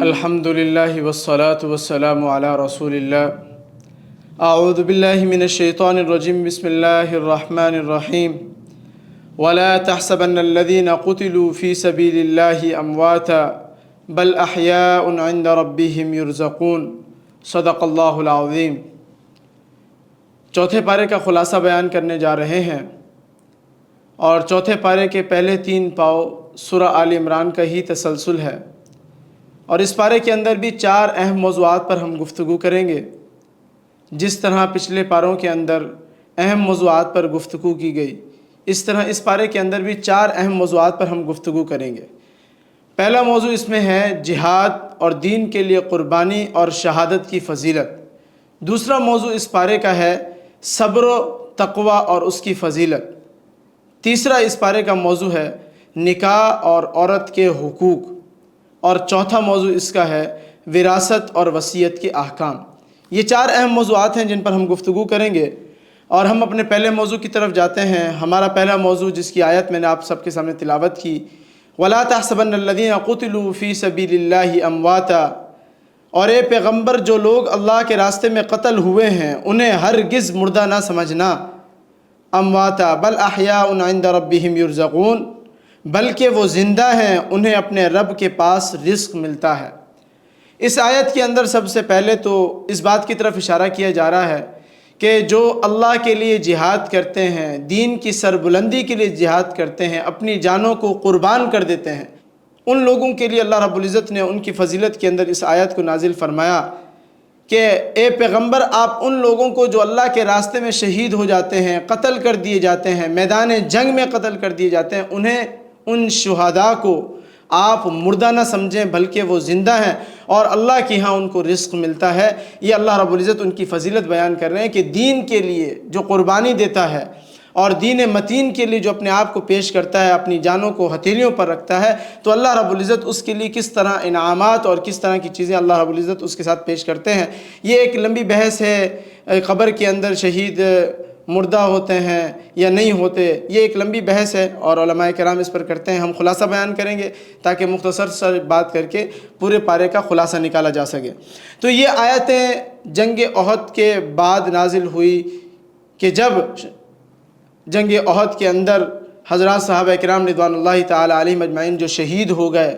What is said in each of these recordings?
الحمد لله والصلاة والسلام على رسول الله أعوذ بالله من الشيطان الرجيم بسم الله الرحمن الرحيم ولا تحسبن الذين قتلوا في سبيل الله أمواتا بل أحياء عند ربهم يرزقون صدق اللہ العظیم۔ چوتھے پارے کا خلاصہ بیان کرنے جا رہے ہیں، اور چوتھے پارے کے پہلے 3 پاؤ سورہ آل عمران کا ہی تسلسل ہے، اور اس پارے کے اندر بھی 4 اہم موضوعات پر ہم گفتگو کریں گے۔ جس طرح پچھلے پاروں کے اندر اہم موضوعات پر گفتگو کی گئی، اس طرح اس پارے کے اندر بھی 4 اہم موضوعات پر ہم گفتگو کریں گے۔ پہلا موضوع اس میں ہے جہاد اور دین کے لیے قربانی اور شہادت کی فضیلت۔ دوسرا موضوع اس پارے کا ہے صبر و تقوی اور اس کی فضیلت۔ تیسرا اس پارے کا موضوع ہے نکاح اور عورت کے حقوق، اور چوتھا موضوع اس کا ہے وراثت اور وصیت کے احکام۔ یہ 4 اہم موضوعات ہیں جن پر ہم گفتگو کریں گے، اور ہم اپنے پہلے موضوع کی طرف جاتے ہیں۔ ہمارا پہلا موضوع جس کی آیت میں نے آپ سب کے سامنے تلاوت کی، وَلَا تَحْسَبَنَّ الَّذِينَ قُتِلُوا فِي سَبِيلِ اللَّهِ أَمْوَاتًا، اور اے پیغمبر جو لوگ اللہ کے راستے میں قتل ہوئے ہیں انہیں ہرگز مردہ نہ سمجھنا، امواتا بل احیاء عند ربهم یرزقون، بلکہ وہ زندہ ہیں، انہیں اپنے رب کے پاس رزق ملتا ہے۔ اس آیت کے اندر سب سے پہلے تو اس بات کی طرف اشارہ کیا جا رہا ہے کہ جو اللہ کے لیے جہاد کرتے ہیں، دین کی سربلندی کے لیے جہاد کرتے ہیں، اپنی جانوں کو قربان کر دیتے ہیں، ان لوگوں کے لیے اللہ رب العزت نے ان کی فضیلت کے اندر اس آیت کو نازل فرمایا کہ اے پیغمبر آپ ان لوگوں کو جو اللہ کے راستے میں شہید ہو جاتے ہیں، قتل کر دیے جاتے ہیں، میدان جنگ میں قتل کر دیے جاتے ہیں، انہیں ان شہداء کو آپ مردہ نہ سمجھیں بلکہ وہ زندہ ہیں، اور اللہ کے ہاں ان کو رزق ملتا ہے۔ یہ اللہ رب العزت ان کی فضیلت بیان کر رہے ہیں کہ دین کے لیے جو قربانی دیتا ہے اور دین متین کے لیے جو اپنے آپ کو پیش کرتا ہے، اپنی جانوں کو ہتھیلیوں پر رکھتا ہے، تو اللہ رب العزت اس کے لیے کس طرح انعامات اور کس طرح کی چیزیں اللہ رب العزت اس کے ساتھ پیش کرتے ہیں۔ یہ ایک لمبی بحث ہے، قبر کے اندر شہید مردہ ہوتے ہیں یا نہیں ہوتے، یہ ایک لمبی بحث ہے اور علماء کرام اس پر کرتے ہیں۔ ہم خلاصہ بیان کریں گے تاکہ مختصر سا بات کر کے پورے پارے کا خلاصہ نکالا جا سکے۔ تو یہ آیتیں جنگ احد کے بعد نازل ہوئی کہ جب جنگ احد کے اندر حضرات صحابہ کرام رضوان اللہ تعالی علیہم اجمعین جو شہید ہو گئے،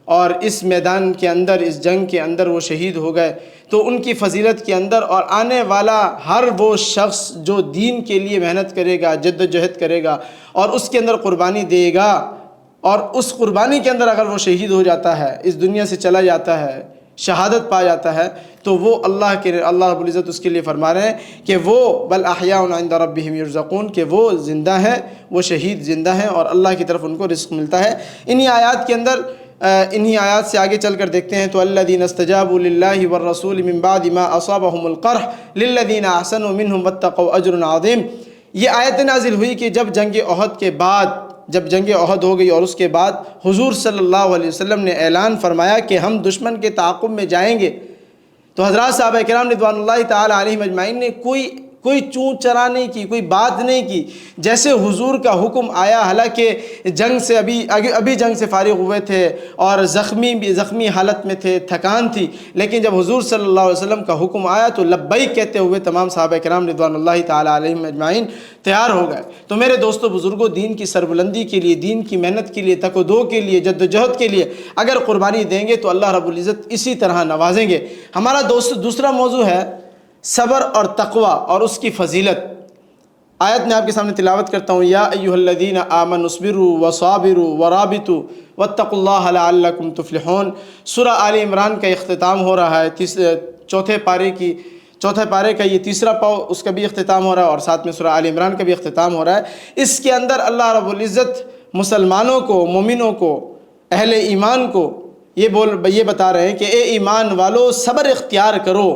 اور اس میدان کے اندر، اس جنگ کے اندر وہ شہید ہو گئے، تو ان کی فضیلت کے اندر اور آنے والا ہر وہ شخص جو دین کے لیے محنت کرے گا، جد و جہد کرے گا اور اس کے اندر قربانی دے گا، اور اس قربانی کے اندر اگر وہ شہید ہو جاتا ہے، اس دنیا سے چلا جاتا ہے، شہادت پا جاتا ہے، تو وہ اللہ رب العزت اس کے لیے فرما رہے ہیں کہ وہ بل احیاء عند ربهم یرزقون، کہ وہ زندہ ہیں، وہ شہید زندہ ہیں اور اللہ کی طرف ان کو رزق ملتا ہے۔ انہی آیات کے اندر، انہی آیات سے آگے چل کر دیکھتے ہیں تو الذین استجابوا للہ والرسول من بعد ما اصابهم القرح للذین احسنوا منهم واتقوا اجر عظیم۔ یہ آیت نازل ہوئی کہ جب جنگ احد کے بعد، جب جنگ احد ہو گئی اور اس کے بعد حضور صلی اللہ علیہ وسلم نے اعلان فرمایا کہ ہم دشمن کے تعاقب میں جائیں گے، تو حضرات صحابہ کرام رضوان اللہ تعالی علیہم اجمعین نے کوئی چون چرا نہیں کی، کوئی بات نہیں کی۔ جیسے حضور کا حکم آیا، حالانکہ جنگ سے ابھی جنگ سے فارغ ہوئے تھے اور زخمی حالت میں تھے، تھکان تھی، لیکن جب حضور صلی اللہ علیہ وسلم کا حکم آیا تو لبیک کہتے ہوئے تمام صحابہ کرام رضوان اللہ تعالی علیہم اجمعین تیار ہو گئے۔ تو میرے دوستو بزرگوں، دین کی سربلندی کے لیے، دین کی محنت کے لیے، تک و دو کے لیے، جد و جہد کے لیے اگر قربانی دیں گے تو اللہ رب العزت اسی طرح نوازیں گے۔ ہمارا دوسرا موضوع ہے صبر اور تقوی اور اس کی فضیلت۔ آیت میں آپ کے سامنے تلاوت کرتا ہوں، یا ایھا الذین آمنوا اصبروا وصابروا ورابطوا واتقوا اللہ لعلکم تفلحون۔ سورہ آل عمران کا اختتام ہو رہا ہے، چوتھے پارے کا یہ تیسرا پاؤ، اس کا بھی اختتام ہو رہا ہے، اور ساتھ میں سورہ آل عمران کا بھی اختتام ہو رہا ہے۔ اس کے اندر اللہ رب العزت مسلمانوں کو، مومنوں کو، اہل ایمان کو یہ بتا رہے ہیں کہ اے ایمان والو، صبر اختیار کرو،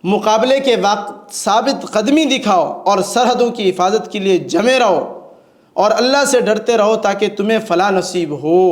مقابلے کے وقت ثابت قدمی دکھاؤ اور سرحدوں کی حفاظت کے لیے جمے رہو، اور اللہ سے ڈرتے رہو تاکہ تمہیں فلاح نصیب ہو۔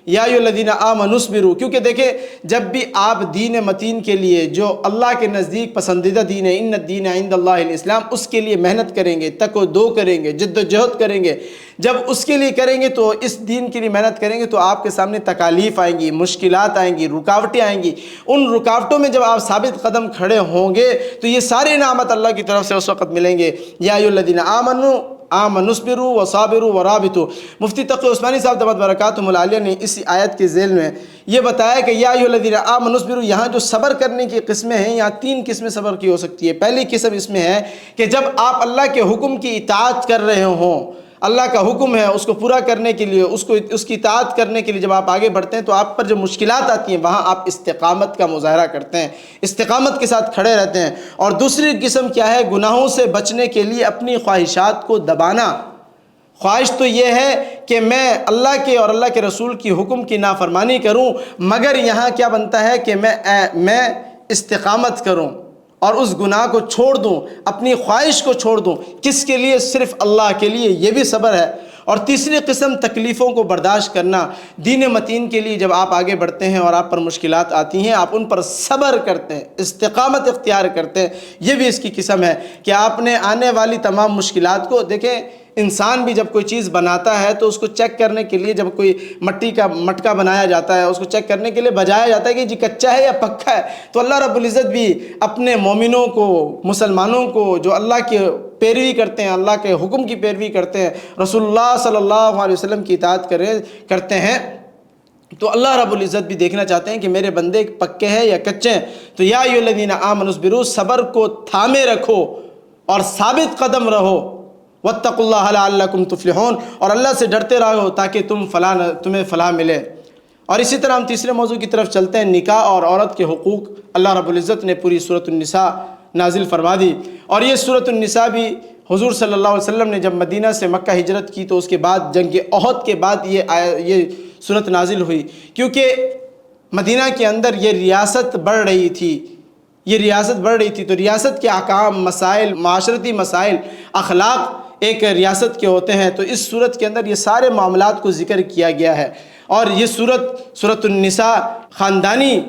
یا ایھاالذین آمنوا اصبروا، کیونکہ دیکھیں جب بھی آپ دین متین کے لیے جو اللہ کے نزدیک پسندیدہ دین ہے، ان الدین عند اللہ الاسلام، اس کے لیے محنت کریں گے، تک و دو کریں گے، جد و جہد کریں گے، جب اس کے لیے کریں گے تو اس دین کے لیے محنت کریں گے تو آپ کے سامنے تکالیف آئیں گی، مشکلات آئیں گی، رکاوٹیں آئیں گی۔ ان رکاوٹوں میں جب آپ ثابت قدم کھڑے ہوں گے تو یہ سارے انعامات اللہ کی طرف سے اس وقت ملیں گے۔ یا ایھاالذین آمنوا اصبروا وصابروا ورابطوا۔ مفتی تقی عثمانی صاحب دامت برکاتہم العالیہ نے اس آیت کے ذیل میں یہ بتایا کہ یا ایھاالذین آمنوا اصبروا، یہاں جو صبر کرنے کی قسمیں ہیں، یہاں 3 قسمیں صبر کی ہو سکتی ہے۔ پہلی قسم اس میں ہے کہ جب آپ اللہ کے حکم کی اطاعت کر رہے ہوں، اللہ کا حکم ہے اس کو پورا کرنے کے لیے، اس کی اطاعت کرنے کے لیے جب آپ آگے بڑھتے ہیں تو آپ پر جو مشکلات آتی ہیں وہاں آپ استقامت کا مظاہرہ کرتے ہیں، استقامت کے ساتھ کھڑے رہتے ہیں۔ اور دوسری قسم کیا ہے؟ گناہوں سے بچنے کے لیے اپنی خواہشات کو دبانا۔ خواہش تو یہ ہے کہ میں اللہ کے اور اللہ کے رسول کی حکم کی نافرمانی کروں، مگر یہاں کیا بنتا ہے کہ میں استقامت کروں اور اس گناہ کو چھوڑ دوں، اپنی خواہش کو چھوڑ دوں۔ کس کے لیے؟ صرف اللہ کے لیے، یہ بھی صبر ہے۔ اور تیسری قسم تکلیفوں کو برداشت کرنا۔ دین متین کے لیے جب آپ آگے بڑھتے ہیں اور آپ پر مشکلات آتی ہیں، آپ ان پر صبر کرتے ہیں، استقامت اختیار کرتے ہیں، یہ بھی اس کی قسم ہے کہ آپ نے آنے والی تمام مشکلات کو دیکھیں۔ انسان بھی جب کوئی چیز بناتا ہے تو اس کو چیک کرنے کے لیے، جب کوئی مٹی کا مٹکا بنایا جاتا ہے اس کو چیک کرنے کے لیے بجایا جاتا ہے کہ جی کچا ہے یا پکا ہے۔ تو اللہ رب العزت بھی اپنے مومنوں کو، مسلمانوں کو جو اللہ کی پیروی کرتے ہیں، اللہ کے حکم کی پیروی کرتے ہیں، رسول اللہ صلی اللہ علیہ وسلم کی اطاعت کرتے ہیں، تو اللہ رب العزت بھی دیکھنا چاہتے ہیں کہ میرے بندے پکے ہیں یا کچے ہیں۔ تو یا ایھاالذین آمنوا اصبروا، صبر کو تھامے رکھو اور ثابت قدم رہو۔ واتقوا اللہ لعلکم تفلحون، اور اللہ سے ڈرتے رہو تاکہ تمہیں فلاح ملے۔ اور اسی طرح ہم تیسرے موضوع کی طرف چلتے ہیں، نکاح اور عورت کے حقوق۔ اللہ رب العزت نے پوری سورۃ النساء نازل فرما دی، اور یہ سورۃ النساء بھی حضور صلی اللہ علیہ وسلم نے جب مدینہ سے مکہ ہجرت کی تو اس کے بعد جنگ احد کے بعد یہ سورۃ نازل ہوئی، کیونکہ مدینہ کے اندر یہ ریاست بڑھ رہی تھی، تو ریاست کے احکام، مسائل، معاشرتی مسائل، اخلاق ایک ریاست کے ہوتے ہیں، تو اس صورت کے اندر یہ سارے معاملات کو ذکر کیا گیا ہے۔ اور یہ سورۃ النساء خاندانی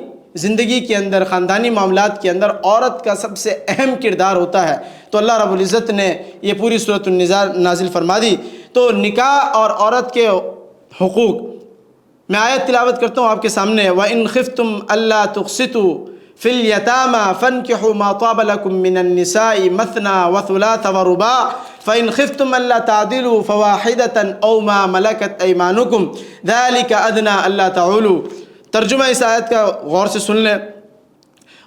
زندگی کے اندر، خاندانی معاملات کے اندر عورت کا سب سے اہم کردار ہوتا ہے، تو اللہ رب العزت نے یہ پوری سورۃ النساء نازل فرما دی۔ تو نکاح اور عورت کے حقوق، میں آیت تلاوت کرتا ہوں آپ کے سامنے۔ وَإِنْ خِفْتُمْ أَلَّا تُقْسِطُوا فِي الْيَتَامَى فَانكِحُوا مَا طَابَ لَكُم مِّنَ النِّسَاءِ مَثْنَىٰ وَثُلَاثَ وَرُبَاعَ فَإِنْ خِفْتُمْ أَلَّا تَعْدِلُوا فَوَاحِدَةً أَوْ مَا مَلَكَتْ أَيْمَانُكُمْ ذَلِكَ أَدْنَىٰ أَلَّا تَعُولُوا۔ ترجمہ اس آیت کا غور سے سن لیں۔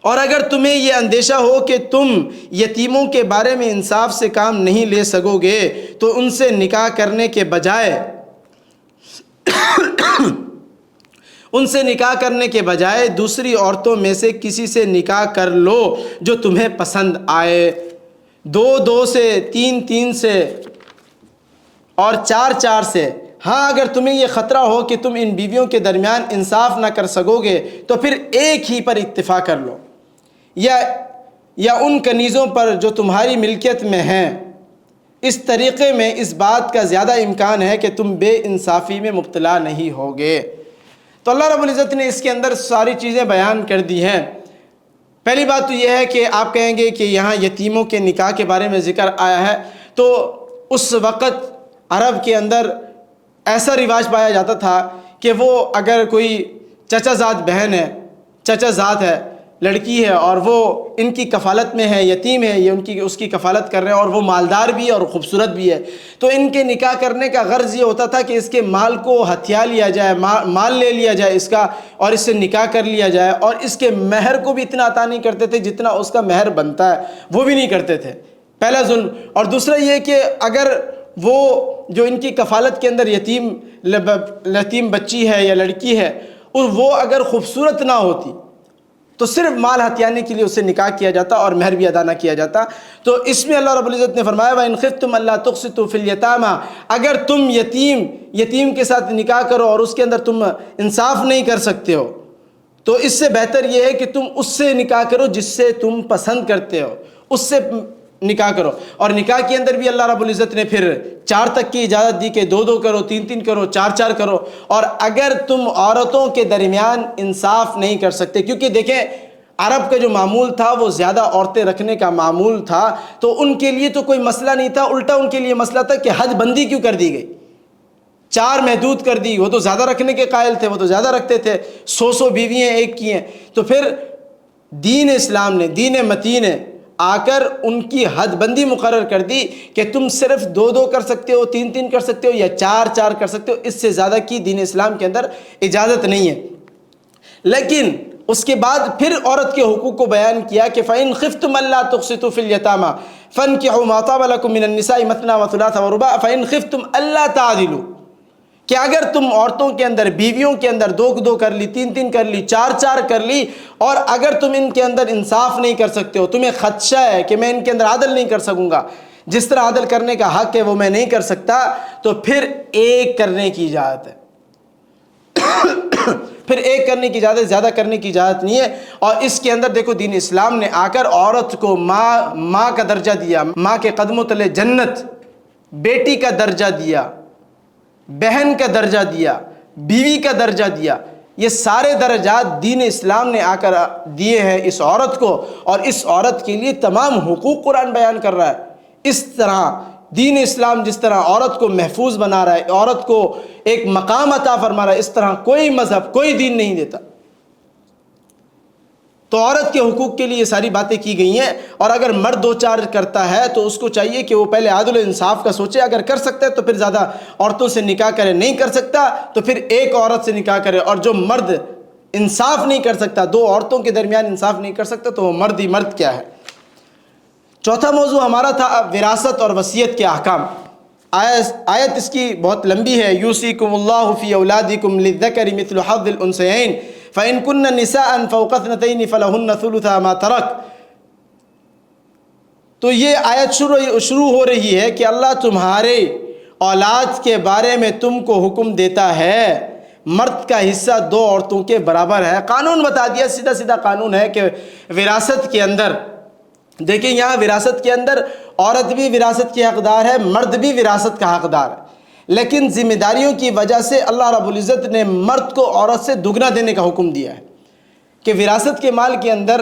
اور اگر تمہیں یہ اندیشہ ہو کہ تم یتیموں کے بارے میں انصاف سے کام نہیں لے سکو گے تو ان سے نکاح کرنے کے بجائے دوسری عورتوں میں سے کسی سے نکاح کر لو جو تمہیں پسند آئے، 2 سے، 3 سے اور 4 سے۔ ہاں اگر تمہیں یہ خطرہ ہو کہ تم ان بیویوں کے درمیان انصاف نہ کر سکو گے تو پھر ایک ہی پر اکتفا کر لو، یا ان کنیزوں پر جو تمہاری ملکیت میں ہیں۔ اس طریقے میں اس بات کا زیادہ امکان ہے کہ تم بے انصافی میں مبتلا نہیں ہوگے۔ تو اللہ رب العزت نے اس کے اندر ساری چیزیں بیان کر دی ہیں۔ پہلی بات تو یہ ہے کہ آپ کہیں گے کہ یہاں یتیموں کے نکاح کے بارے میں ذکر آیا ہے، تو اس وقت عرب کے اندر ایسا رواج پایا جاتا تھا کہ وہ اگر کوئی چچا زاد بہن ہے، چچا زاد ہے، لڑکی ہے، اور وہ ان کی کفالت میں ہے، یتیم ہے، یہ اس کی کفالت کر رہے ہیں، اور وہ مالدار بھی ہے اور خوبصورت بھی ہے، تو ان کے نکاح کرنے کا غرض یہ ہوتا تھا کہ اس کے مال کو ہتھیا لیا جائے، مال لے لیا جائے اس کا، اور اس سے نکاح کر لیا جائے، اور اس کے مہر کو بھی اتنا عطا نہیں کرتے تھے جتنا اس کا مہر بنتا ہے، وہ بھی نہیں کرتے تھے، پہلا ظلم۔ اور دوسرا یہ کہ اگر وہ جو ان کی کفالت کے اندر یتیم بچی ہے یا لڑکی ہے، وہ اگر خوبصورت نہ ہوتی تو صرف مال ہتھیانے کے لیے اسے نکاح کیا جاتا اور مہر بھی ادا نہ کیا جاتا۔ تو اس میں اللہ رب العزت نے فرمایا وَإِنْ خِفْتُمْ أَلَّا تُقْسِطُوا فِي الْيَتَامَى، اگر تم یتیم کے ساتھ نکاح کرو اور اس کے اندر تم انصاف نہیں کر سکتے ہو تو اس سے بہتر یہ ہے کہ تم اس سے نکاح کرو جس سے تم پسند کرتے ہو، اس سے نکاح کرو. اور نکاح کے اندر بھی اللہ رب العزت نے پھر 4 تک کی اجازت دی کہ 2 کرو، 3 کرو، 4 کرو. اور اگر تم عورتوں کے درمیان انصاف نہیں کر سکتے، کیونکہ دیکھیں عرب کا جو معمول تھا وہ زیادہ عورتیں رکھنے کا معمول تھا، تو ان کے لیے تو کوئی مسئلہ نہیں تھا، الٹا ان کے لیے مسئلہ تھا کہ حد بندی کیوں کر دی گئی، 4 محدود کر دی. وہ تو زیادہ رکھنے کے قائل تھے، وہ تو زیادہ رکھتے تھے، 100 بیویاں ایک کی ہیں. تو پھر دین اسلام نے، دین متین نے آ کر ان کی حد بندی مقرر کر دی کہ تم صرف 2 کر سکتے ہو، 3 کر سکتے ہو، یا 4 کر سکتے ہو، اس سے زیادہ کی دین اسلام کے اندر اجازت نہیں ہے. لیکن اس کے بعد پھر عورت کے حقوق کو بیان کیا کہ فَإِنْ خِفْتُمْ أَلَّا تُقْسِطُوا فِي الْيَتَامَى فَانكِحُوا مَا طَابَ لَكُم مِّنَ النِّسَاءِ مَثْنَىٰ وَثُلَاثَ وَرُبَاعَ فَإِنْ خِفْتُمْ أَلَّا تَعْدِلُوا، کہ اگر تم عورتوں کے اندر، بیویوں کے اندر 2 کر لی، 3 کر لی، 4 کر لی، اور اگر تم ان کے اندر انصاف نہیں کر سکتے ہو، تمہیں خدشہ ہے کہ میں ان کے اندر عدل نہیں کر سکوں گا، جس طرح عدل کرنے کا حق ہے وہ میں نہیں کر سکتا، تو پھر 1 کرنے کی اجازت ہے. پھر 1 کرنے کی اجازت، زیادہ کرنے کی اجازت نہیں ہے. اور اس کے اندر دیکھو دین اسلام نے آ کر عورت کو ماں کا درجہ دیا، ماں کے قدموں تلے جنت، بیٹی کا درجہ دیا، بہن کا درجہ دیا، بیوی کا درجہ دیا. یہ سارے درجات دین اسلام نے آ کر دیے ہیں اس عورت کو، اور اس عورت کے لیے تمام حقوق قرآن بیان کر رہا ہے. اس طرح دین اسلام جس طرح عورت کو محفوظ بنا رہا ہے، عورت کو ایک مقام عطا فرما رہا ہے، اس طرح کوئی مذہب، کوئی دین نہیں دیتا. تو عورت کے حقوق کے لیے یہ ساری باتیں کی گئی ہیں. اور اگر مرد 2 کرتا ہے تو اس کو چاہیے کہ وہ پہلے عدل و انصاف کا سوچے، اگر کر سکتا ہے تو پھر زیادہ عورتوں سے نکاح کرے، نہیں کر سکتا تو پھر 1 عورت سے نکاح کرے. اور جو مرد انصاف نہیں کر سکتا، 2 عورتوں کے درمیان انصاف نہیں کر سکتا، تو وہ مرد ہی مرد کیا ہے. چوتھا موضوع ہمارا تھا وراثت اور وصیت کے احکام. آیت اس کی بہت لمبی ہے. یوصیکم اللہ فی اولادکم للذکر مثل حظ الانثیین فإن کن نساء فوق اثنتین فلہن ثلث ما ترک. تو یہ آیت شروع ہو رہی ہے کہ اللہ تمہارے اولاد کے بارے میں تم کو حکم دیتا ہے، مرد کا حصہ 2 عورتوں کے برابر ہے. قانون بتا دیا، سیدھا قانون ہے کہ وراثت کے اندر دیکھیں، یہاں وراثت کے اندر عورت بھی وراثت کی حقدار ہے، مرد بھی وراثت کا حقدار ہے. لیکن ذمہ داریوں کی وجہ سے اللہ رب العزت نے مرد کو عورت سے دگنا دینے کا حکم دیا ہے کہ وراثت کے مال کے اندر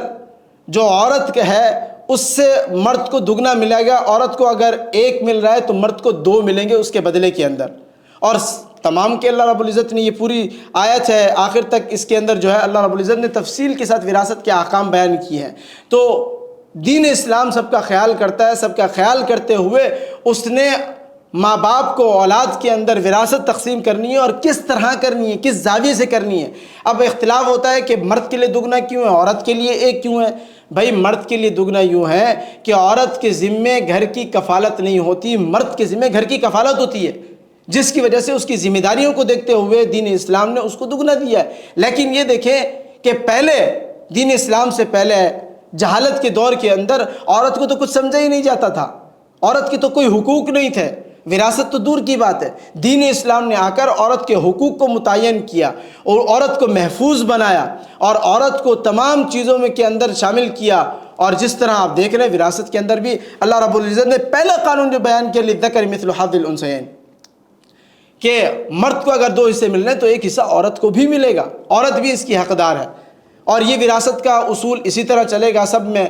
جو عورت ہے اس سے مرد کو دگنا ملے گا. عورت کو اگر 1 مل رہا ہے تو مرد کو 2 ملیں گے اس کے بدلے کے اندر. اور تمام کے اللہ رب العزت نے، یہ پوری آیت ہے آخر تک، اس کے اندر جو ہے اللہ رب العزت نے تفصیل کے ساتھ وراثت کے احکام بیان کیے ہیں. تو دین اسلام سب کا خیال کرتا ہے. سب کا خیال کرتے ہوئے اس نے ماں باپ کو اولاد کے اندر وراثت تقسیم کرنی ہے، اور کس طرح کرنی ہے، کس زاویے سے کرنی ہے. اب اختلاف ہوتا ہے کہ مرد کے لیے دگنا کیوں ہے، عورت کے لیے 1 کیوں ہے. بھائی مرد کے لیے دگنا یوں ہے کہ عورت کے ذمے گھر کی کفالت نہیں ہوتی، مرد کے ذمے گھر کی کفالت ہوتی ہے، جس کی وجہ سے اس کی ذمہ داریوں کو دیکھتے ہوئے دین اسلام نے اس کو دگنا دیا ہے. لیکن یہ دیکھیں کہ پہلے دین اسلام سے پہلے جہالت کے دور کے اندر عورت کو تو کچھ سمجھا ہی نہیں جاتا تھا، عورت کے تو کوئی حقوق نہیں تھے، وراثت تو دور کی بات ہے. دین اسلام نے آ کر عورت کے حقوق کو متعین کیا اور عورت کو محفوظ بنایا اور عورت کو تمام چیزوں میں کے اندر شامل کیا. اور جس طرح آپ دیکھ رہے ہیں وراثت کے اندر بھی اللہ رب العزت نے پہلا قانون جو بیان کیا للذکر مثل حظ الانثیین، کہ مرد کو اگر 2 حصے ملنے تو 1 حصہ عورت کو بھی ملے گا، عورت بھی اس کی حقدار ہے. اور یہ وراثت کا اصول اسی طرح چلے گا سب میں.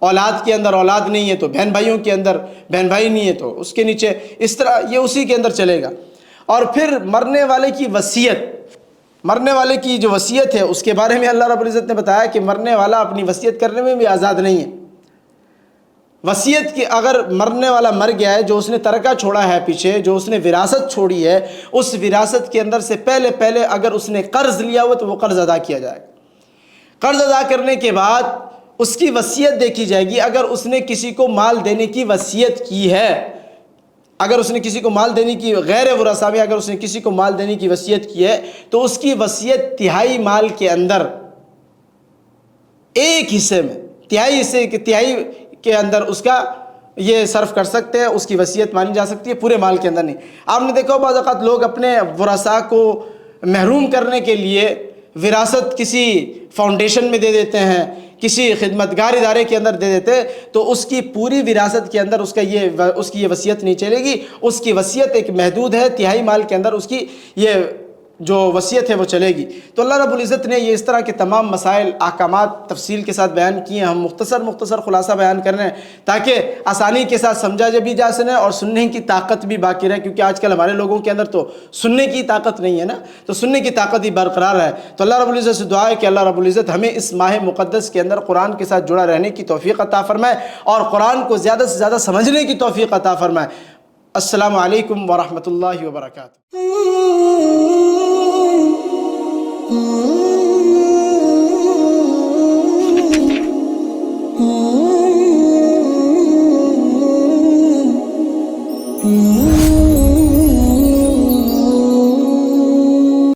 اولاد کے اندر اولاد نہیں ہے تو بہن بھائیوں کے اندر بہن بھائی نہیں ہے تو اس کے نیچے، اس طرح یہ اسی کے اندر چلے گا. اور پھر مرنے والے کی وصیت، مرنے والے کی جو وصیت ہے اس کے بارے میں اللہ رب العزت نے بتایا کہ مرنے والا اپنی وصیت کرنے میں بھی آزاد نہیں ہے. وصیت کی اگر مرنے والا مر گیا ہے، جو اس نے ترکہ چھوڑا ہے پیچھے، جو اس نے وراثت چھوڑی ہے، اس وراثت کے اندر سے پہلے اگر اس نے قرض لیا ہوا تو وہ قرض ادا کیا جائے گا. قرض ادا کرنے کے بعد اس کی وصیت دیکھی جائے گی. اگر اس نے کسی کو مال دینے کی وصیت کی ہے، اگر اس نے کسی کو مال دینے کی، غیر ورثاء میں اگر اس نے کسی کو مال دینے کی وصیت کی ہے تو اس کی وصیت 1/3 مال کے اندر 1 حصے میں، 1/3 حصے کے 1/3 کے اندر اس کا یہ صرف کر سکتے ہیں، اس کی وصیت مانی جا سکتی ہے، پورے مال کے اندر نہیں. آپ نے دیکھا بعض اوقات لوگ اپنے ورثاء کو محروم کرنے کے لیے وراثت کسی فاؤنڈیشن میں دے دیتے ہیں، کسی خدمتگار ادارے کے اندر دے دیتے، تو اس کی پوری وراثت کے اندر اس کی یہ وصیت نہیں چلے گی. اس کی وصیت ایک محدود ہے، تہائی مال کے اندر اس کی یہ جو وصیت ہے وہ چلے گی. تو اللہ رب العزت نے یہ اس طرح کے تمام مسائل، احکامات تفصیل کے ساتھ بیان کیے ہیں. ہم مختصر خلاصہ بیان کر رہے ہیں تاکہ آسانی کے ساتھ سمجھا بھی جا سکے اور سننے کی طاقت بھی باقی رہے، کیونکہ آج کل ہمارے لوگوں کے اندر تو سننے کی طاقت نہیں ہے نا، تو سننے کی طاقت ہی برقرار ہے. تو اللہ رب العزت سے دعا ہے کہ اللہ رب العزت ہمیں اس ماہ مقدس کے اندر قرآن کے ساتھ جڑا رہنے کی توفیق عطا فرمائے اور قرآن کو زیادہ سے زیادہ سمجھنے کی توفیق عطا فرمائے. السلام علیکم ورحمۃ اللہ وبرکاتہ.